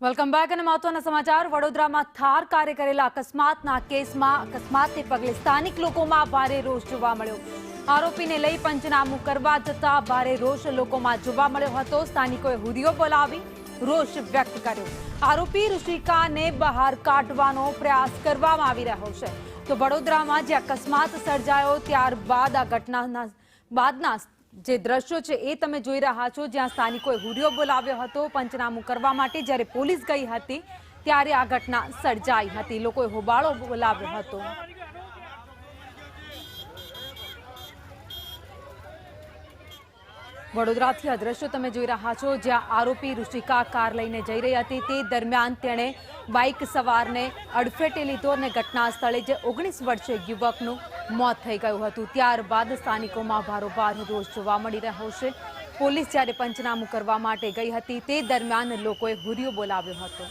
Welcome back અને મહત્વના સમાચાર વડોદરામાં થાર કારે કરેલા અકસ્માતના કેસમાં અકસ્માતને પગલે સ્થાનિક લોકોમાં ભારે રોષ જોવા મળ્યો। આરોપીને લઈ પંચનામું કરવા જતા ભારે રોષ લોકોમાં જોવા મળ્યો હતો। સ્થાનિકોએ હુરિયો બોલાવી રોષ વ્યક્ત કર્યો। આરોપી ઋષિકાને બહાર કાઢવાનો પ્રયાસ કરવામાં આવી રહ્યો છે। તો વડોદરામાં જે અકસ્માત સર્જાયો ત્યારબાદ આ ઘટનાના બાદના જે દ્રશ્યો છે એ તમે જોઈ રહ્યા છો, જ્યાં સ્થાનિકોએ હુરિયો બોલાવ્યો હતો પંચનામું કરવા માટે। જ્યારે પોલીસ ગઈ હતી ત્યારે આ ઘટના સર્જાઈ હતી। લોકોએ હોબાળો બોલાવ્યો હતો। વડોદરાથી આ દ્રશ્યો તમે જોઈ રહ્યા છો, જ્યાં આરોપી ઋષિકા કાર લઈને જઈ રહી હતી। તે દરમિયાન તેણે બાઇક સવારને અડફેટે લીધો અને ઘટના સ્થળે જે 19 વર્ષીય યુવકનું મોત થઈ ગયું હતું। ત્યારબાદ સ્થાનિકોમાં ભારોભાર રોષ જોવા મળી રહ્યો છે। પોલીસ જ્યારે પંચનામું કરવા માટે ગઈ હતી તે દરમિયાન લોકોએ હુરિયો બોલાવ્યો હતો।